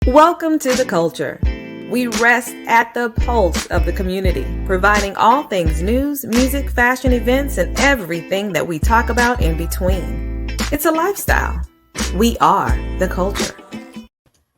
Welcome to The Culture. We rest at the pulse of the community, providing all things news, music, fashion, events, and everything that we talk about in between. It's a lifestyle. We are The Culture.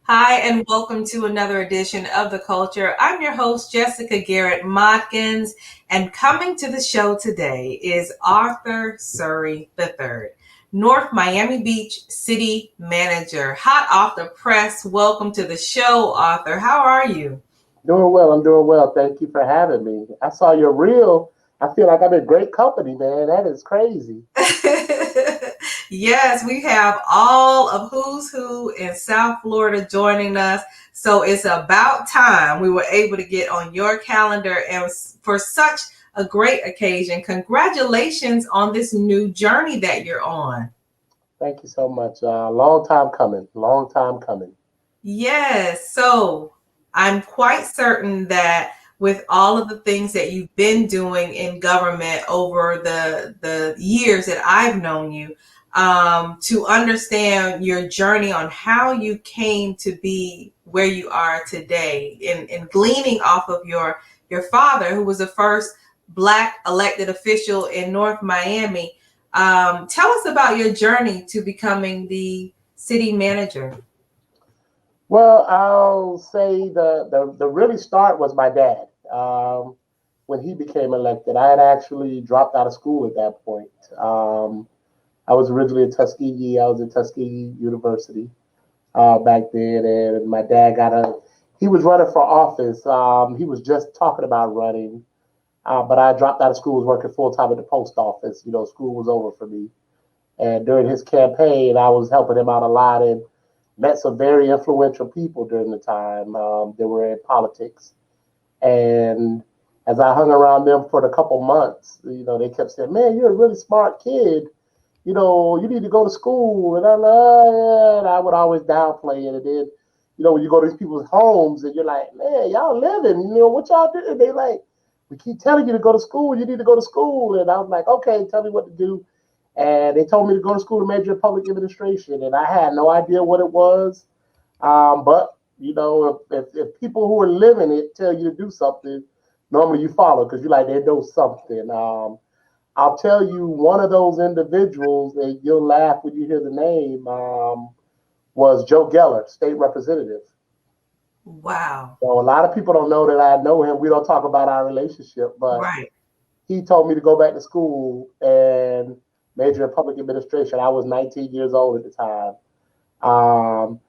Hi, and welcome to another edition of The Culture. I'm your host, Jessica Garrett Modkins, and coming to the show today is Arthur Sorey III, North Miami Beach City Manager. Hot off the press. Welcome to the show, Arthur. How are you? Doing well. I'm doing well. Thank you for having me. I saw your reel. I feel like I'm in great company, man. That is crazy. Yes, we have all of who's who in South Florida joining us. So it's about time we were able to get on your calendar and for such a great occasion. Congratulations on this new journey that you're on. Thank you so much. Long time coming. Long time coming. Yes. So I'm quite certain that with all of the things that you've been doing in government over the years that I've known you, to understand your journey on how you came to be where you are today, and gleaning off of your father, who was the first Black elected official in North Miami. Tell us about your journey to becoming the city manager. Well, I'll say the really start was my dad. When he became elected, I had actually dropped out of school at that point. I was originally at Tuskegee. I was at Tuskegee University back then, and my dad he was running for office. He was just talking about running, but I dropped out of school, was working full time at the post office. You know, school was over for me. And during his campaign, I was helping him out a lot and met some very influential people during the time that were in politics. And as I hung around them for a couple months, you know, they kept saying, "Man, you're a really smart kid. You know, you need to go to school." And I'm like, "Oh, yeah." And I would always downplay it. And then, you know, when you go to these people's homes and you're like, "Man, y'all living, you know, what y'all doing?" They like, "We keep telling you to go to school. You need to go to school." And I was like, "Okay, tell me what to do." And they told me to go to school to major in public administration. And I had no idea what it was. But, you know, if people who are living it tell you to do something, normally you follow because you like, they know something. I'll tell you, one of those individuals, and you'll laugh when you hear the name, was Joe Geller, state representative. Wow. So a lot of people don't know that I know him. We don't talk about our relationship, but Right. he told me to go back to school and major in public administration. I was 19 years old at the time. Um,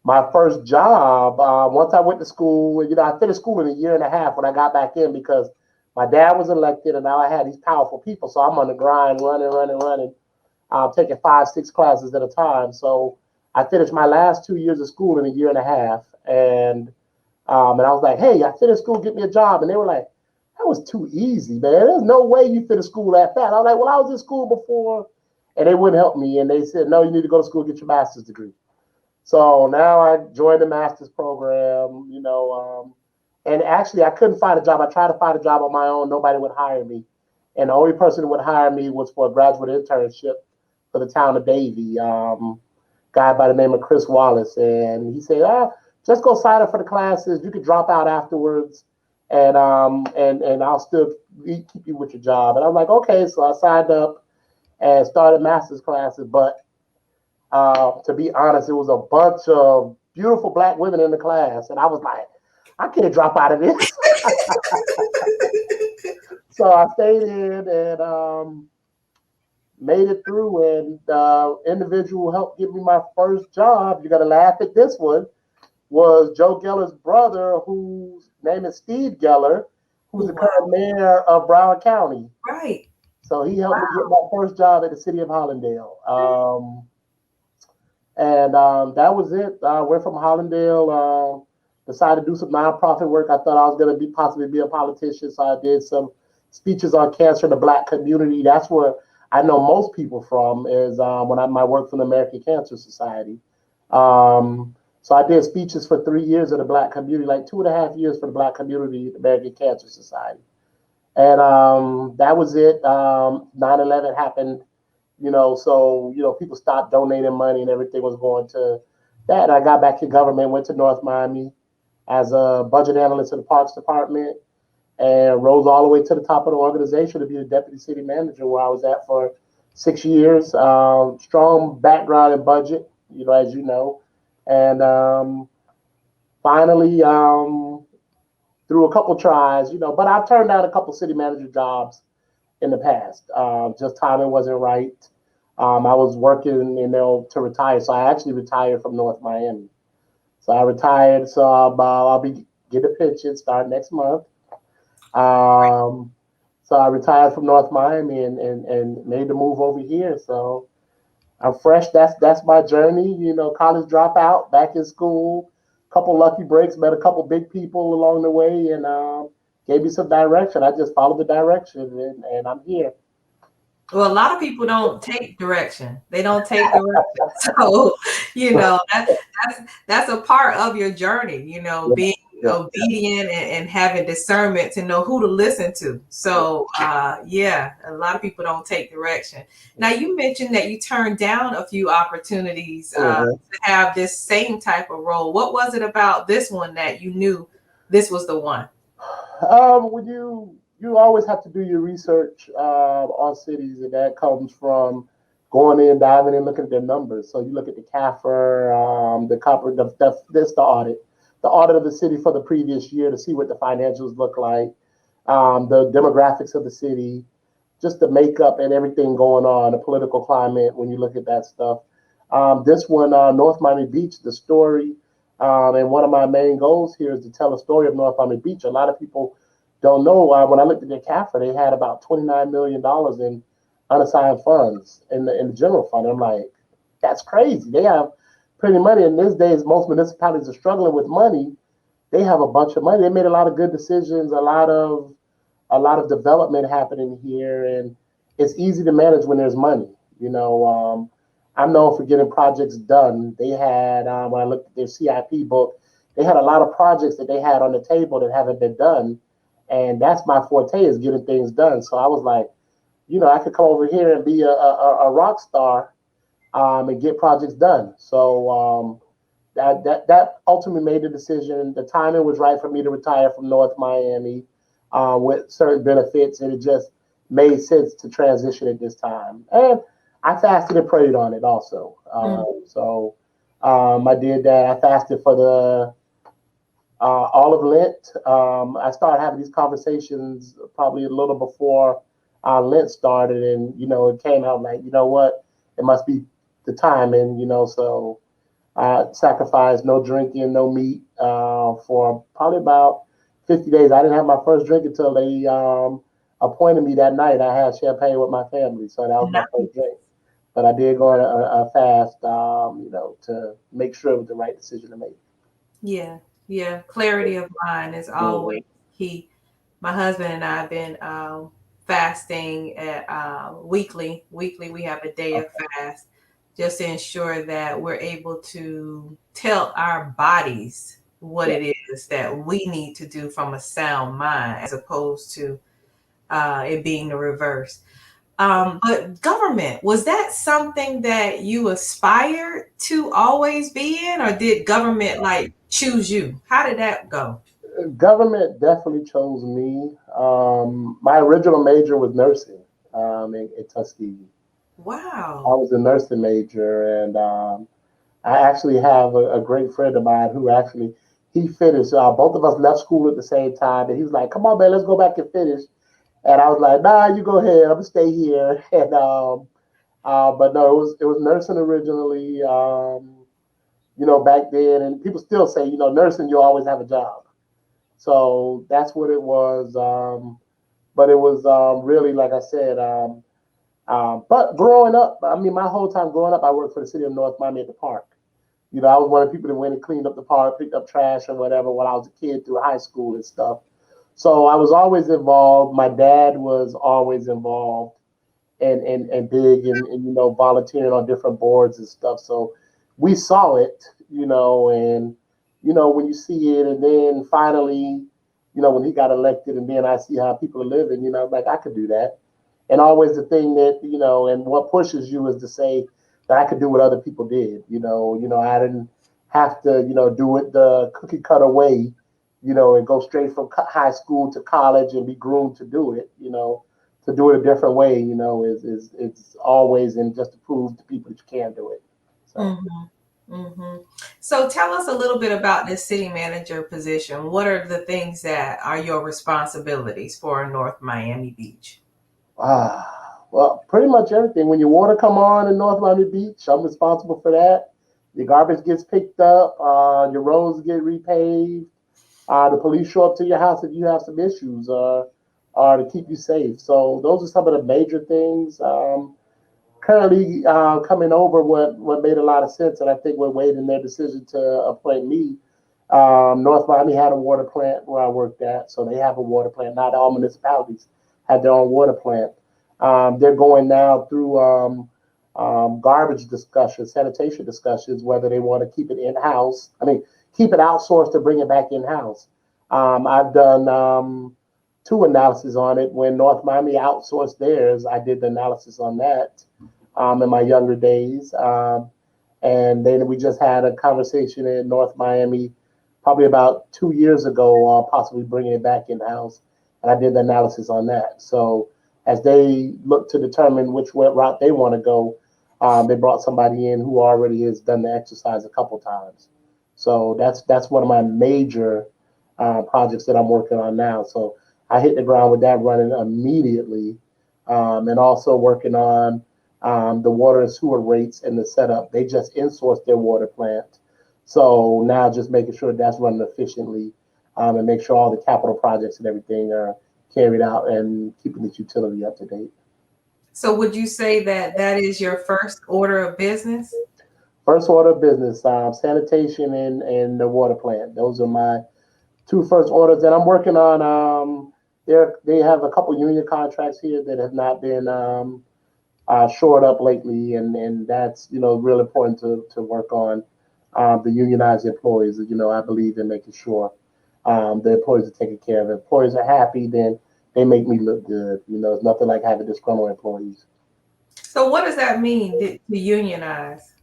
my first job, once I went to school, you know, I finished school in a year and a half when I got back in because my dad was elected and now I had these powerful people. So I'm on the grind, running, taking 5, 6 classes at a time. So I finished my last 2 years of school in a year and a half. And I was like, "Hey, I finished school, get me a job." And they were like, "That was too easy, man. There's no way you finished school that fast." I was like, "Well, I was in school before." And they wouldn't help me. And they said, "No, you need to go to school and get your master's degree." So now I joined the master's program, you know, and actually I couldn't find a job. I tried to find a job on my own. Nobody would hire me. And the only person who would hire me was for a graduate internship for the town of Davie, guy by the name of Chris Wallace. And he said, just go sign up for the classes. You could drop out afterwards and I'll still keep you with your job. And I'm like, okay. So I signed up and started master's classes. But to be honest, it was a bunch of beautiful black women in the class. And I was like, I can't drop out of this. So I stayed in and made it through. And the individual who helped give me my first job, you got to laugh at this one, was Joe Geller's brother, whose name is Steve Geller, who's the current mayor of Broward County. Right. So he helped me get my first job at the city of Hollandale. And that was it. I went from Hollandale, decided to do some nonprofit work. I thought I was going to possibly be a politician. So I did some speeches on cancer in the black community. That's where I know most people from is when my work from the American Cancer Society. So I did speeches for 3 years in the black community, like 2.5 years for the black community, the American Cancer Society. And that was it. 9/11 happened, you know, so, you know, people stopped donating money and everything was going to that, I got back to government, went to North Miami as a budget analyst in the Parks Department, and rose all the way to the top of the organization to be the deputy city manager, where I was at for 6 years. Strong background in budget, as you know, and finally, through a couple tries, but I've turned down a couple city manager jobs in the past. Just timing wasn't right. I was working, to retire, so I actually retired from North Miami. So I retired, so I'll be getting a pension start next month. So I retired from North Miami and made the move over here. So I'm fresh. That's my journey. College dropout, back in school, couple lucky breaks, met a couple big people along the way, and gave me some direction. I just followed the direction, and I'm here. Well, a lot of people don't take direction. They don't take direction. So, that's a part of your journey, Yeah, being yeah, obedient and having discernment to know who to listen to. So, yeah, a lot of people don't take direction. Now, you mentioned that you turned down a few opportunities Mhm. to have this same type of role. What was it about this one that you knew this was the one? When you always have to do your research on cities, and that comes from going in, diving in, looking at their numbers. So you look at the CAFR, the copper, this the audit of the city for the previous year to see what the financials look like, the demographics of the city, just the makeup and everything going on, the political climate. When you look at that stuff, this one, North Miami Beach, the story. And one of my main goals here is to tell a story of North Miami Beach. A lot of people don't know. When I looked at their CAFR, they had about $29 million in unassigned funds in the general fund. I'm like, that's crazy. They have plenty of money. In these days, most municipalities are struggling with money. They have a bunch of money. They made a lot of good decisions, a lot of development happening here, and it's easy to manage when there's money. I'm known for getting projects done. They had, when I looked at their CIP book, they had a lot of projects that they had on the table that haven't been done, and that's my forte, is getting things done. So I was like, I could come over here and be a rock star, and get projects done. So that ultimately made the decision. The timing was right for me to retire from North Miami, with certain benefits, and it just made sense to transition at this time. And I fasted and prayed on it also. Mm. So I did that. I fasted for the all of Lent. I started having these conversations probably a little before Lent started, and it came out like, you know what, it must be the time, and so I sacrificed no drinking, no meat, for probably about 50 days. I didn't have my first drink until they appointed me that night. I had champagne with my family, so that was my first drink. But I did go on a fast, to make sure it was the right decision to make. Yeah, yeah. Clarity of mind is always Mhm. key. My husband and I have been fasting at weekly. Weekly, we have a day of fast just to ensure that we're able to tell our bodies what Yeah. it is that we need to do from a sound mind, as opposed to it being the reverse. But government, was that something that you aspired to always be in, or did government like choose you? How did that go? Government definitely chose me. My original major was nursing, in Tuskegee. I Wow. was a nursing major, and I actually have a great friend of mine who actually he finished. Both of us left school at the same time, and he was like, "Come on, man, let's go back and finish." And I was like, "Nah, you go ahead. I'm gonna stay here." And but no, it was nursing originally. Back then, and people still say, nursing, you always have a job. So that's what it was. But it was really, like I said. But growing up, I mean, my whole time growing up, I worked for the city of North Miami at the park. I was one of the people that went and cleaned up the park, picked up trash or whatever when I was a kid through high school and stuff. So I was always involved. My dad was always involved, and big, and volunteering on different boards and stuff. So we saw it, and when you see it, and then finally, when he got elected, and then I see how people are living, like I could do that. And always the thing that, and what pushes you is to say that I could do what other people did. I didn't have to, do it the cookie cutter way, and go straight from high school to college and be groomed to do it, to do it a different way, is it's always and just to prove to people that you can do it. So. Mm-hmm. Mm-hmm. So tell us a little bit about this city manager position. What are the things that are your responsibilities for North Miami Beach? Well, pretty much everything. When your water come on in North Miami Beach, I'm responsible for that. Your garbage gets picked up. Your roads get repaved. The police show up to your house if you have some issues, to keep you safe. So those are some of the major things. Currently, coming over, what made a lot of sense, and I think what weighed in their decision to appoint me. North Miami had a water plant where I worked at, so they have a water plant. Not all municipalities had their own water plant. They're going now through garbage discussions, sanitation discussions, whether they want to keep it in house. I mean, keep it outsourced or bring it back in house. I've done two analyses on it. When North Miami outsourced theirs, I did the analysis on that in my younger days. And then we just had a conversation in North Miami probably about 2 years ago, possibly bringing it back in house. And I did the analysis on that. So as they look to determine which route they want to go, they brought somebody in who already has done the exercise a couple times. So that's one of my major projects that I'm working on now. So I hit the ground with that running immediately, and also working on the water and sewer rates and the setup. They just insourced their water plant, so now just making sure that's running efficiently, and make sure all the capital projects and everything are carried out and keeping the utility up to date. So would you say that that is your first order of business? First order of business, sanitation and the water plant. Those are my two first orders, and I'm working on. They have a couple union contracts here that have not been shored up lately, and that's real important to work on the unionized employees. I believe in making sure the employees are taken care of. If employees are happy, then they make me look good. It's nothing like having disgruntled employees. So what does that mean to unionize?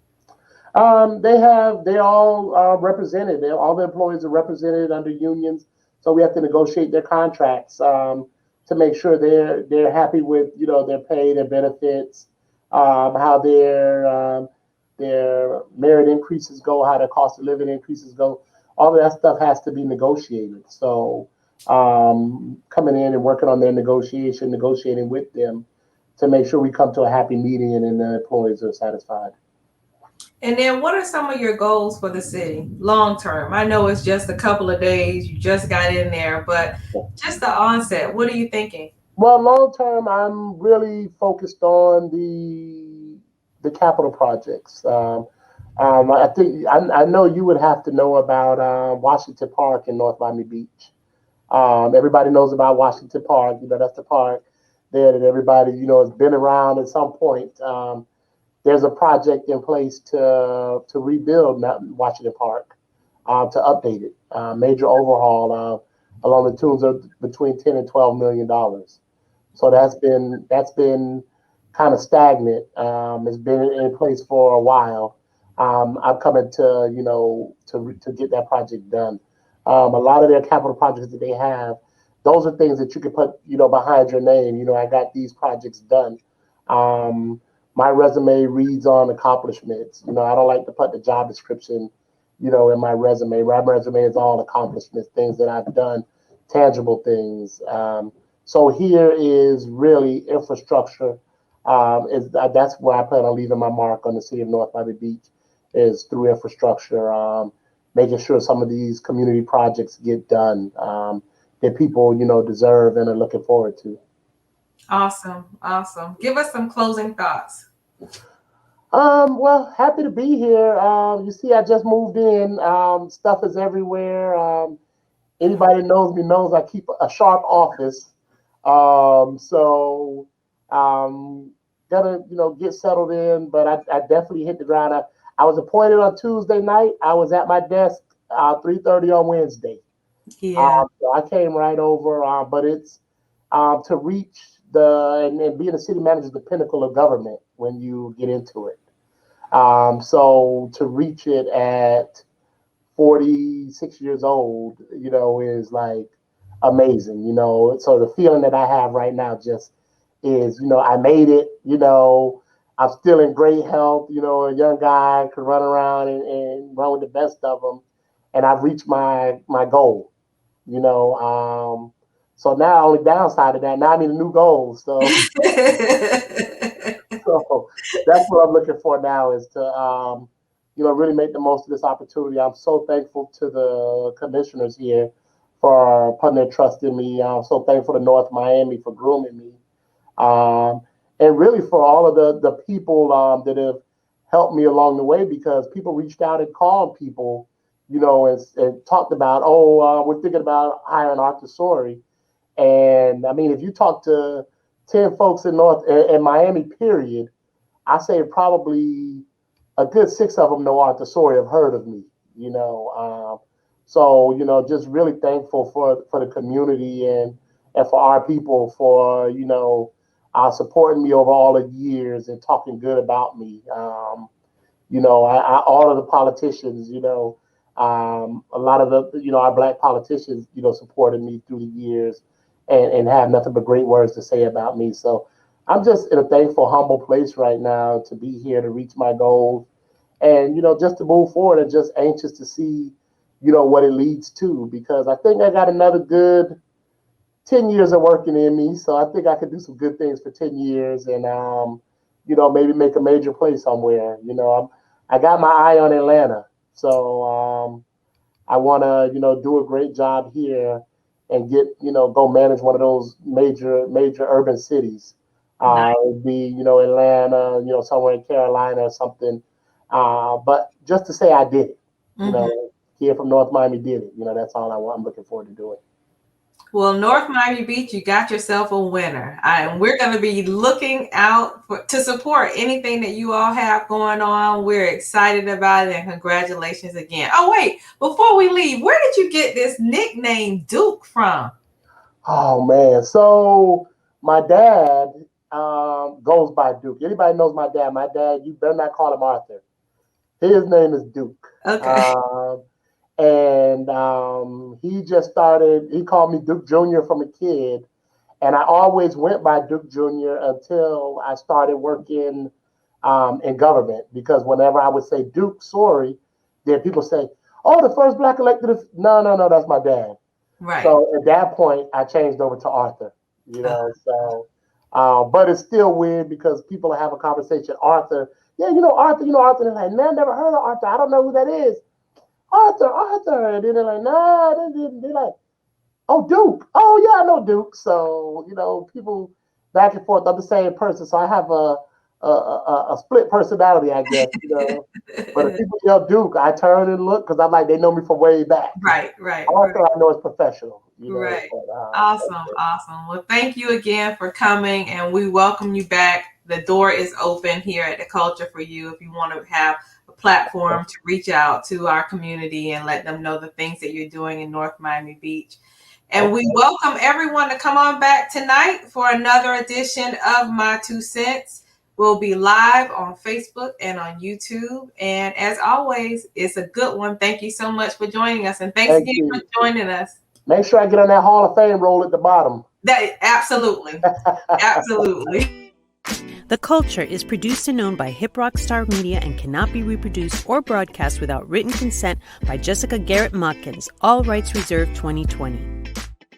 They all represented. All the employees are represented under unions, so we have to negotiate their contracts to make sure they're happy with their pay, their benefits, how their merit increases go, how their cost of living increases go. All of that stuff has to be negotiated. So coming in and working on their negotiating with them to make sure we come to a happy median and the employees are satisfied. And then what are some of your goals for the city long term? I know it's just a couple of days, you just got in there, but just the onset, what are you thinking? Well, long term, I'm really focused on the capital projects. I think I know you would have to know about Washington Park in North Miami Beach. Everybody knows about Washington Park. That's the park there that everybody has been around at some point. There's a project in place to rebuild Washington Park, to update it, major overhaul along the tunes of between $10 and $12 million. So that's been kind of stagnant. It's been in place for a while. I'm coming to to get that project done. A lot of their capital projects that they have, those are things that you can put behind your name. I got these projects done. Um, my resume reads on accomplishments. I don't like to put the job description, in my resume. My resume is all accomplishments, things that I've done, tangible things. So here is really infrastructure. That's where I plan on leaving my mark on the city of North Miami Beach, is through infrastructure, making sure some of these community projects get done, that people deserve and are looking forward to. Awesome. Awesome. Give us some closing thoughts. Well, happy to be here. You see, I just moved in. Stuff is everywhere. Anybody that knows me knows I keep a sharp office. So gotta get settled in, but I definitely hit the ground. I was appointed on Tuesday night. I was at my desk 3:30 on Wednesday. Yeah. So I came right over. But it's to reach and being a city manager is the pinnacle of government when you get into it. So to reach it at 46 years old, is like amazing, So the feeling that I have right now just is, I made it, I'm still in great health, a young guy could run around and run with the best of them. And I've reached my goal, you know. So now only downside of that, now I need a new goal. So, so that's what I'm looking for now is to, really make the most of this opportunity. I'm so thankful to the commissioners here for putting their trust in me. I'm so thankful to North Miami for grooming me. Um, and really for all of the people that have helped me along the way, because people reached out and called people, and talked about, we're thinking about hiring Arthur Sorey. And I mean, if you talk to 10 folks in Miami, period, I say probably a good 6 of them know Arthur Sorey, have heard of me, you know. So, just really thankful for the community and for our people for, supporting me over all the years and talking good about me. All of the politicians, a lot of our black politicians, supported me through the years and have nothing but great words to say about me. So I'm just in a thankful, humble place right now to be here to reach my goals and, just to move forward and just anxious to see, what it leads to, because I think I got another good 10 years of working in me. So I think I could do some good things for 10 years and, maybe make a major play somewhere. I got my eye on Atlanta. So I want to, do a great job here and get, go manage one of those major urban cities. It'd be, Atlanta, somewhere in Carolina or something. But just to say I did it, here from North Miami did it. That's all I want. I'm looking forward to doing. Well, North Miami Beach, you got yourself a winner. And we're going to be looking out to support anything that you all have going on. We're excited about it, and congratulations again. Oh, wait, before we leave, where did you get this nickname Duke from? Oh, man. So my dad goes by Duke. Anybody knows my dad, you better not call him Arthur. His name is Duke. Okay. And he just started, he called me Duke Jr. from a kid. And I always went by Duke Jr. until I started working in government. Because whenever I would say Duke Sorey, then people say, oh, the first black elected. No, that's my dad. Right. So at that point, I changed over to Arthur. So, but it's still weird because people have a conversation. Arthur, Arthur. They're like, man, I never heard of Arthur. I don't know who that is. Arthur. And then they're like, nah. They're like, oh, Duke. Oh, yeah, I know Duke. So, people back and forth. I'm the same person. So I have a split personality, I guess, But if people yell Duke, I turn and look because I'm like, they know me from way back. Right. Arthur, I know is professional. Right. But, awesome. Well, thank you again for coming, and we welcome you back. The door is open here at The Culture for you if you want to have a platform to reach out to our community and let them know the things that you're doing in North Miami Beach. And we welcome everyone to come on back tonight for another edition of My 2 Cents. We'll be live on Facebook and on YouTube. And as always, it's a good one. Thank you so much for joining us. And thanks again for joining us. Make sure I get on that Hall of Fame roll at the bottom. Absolutely. Absolutely. The Culture is produced and owned by Hip Rock Star Media and cannot be reproduced or broadcast without written consent by Jessica Garrett Modkins. All rights reserved 2020.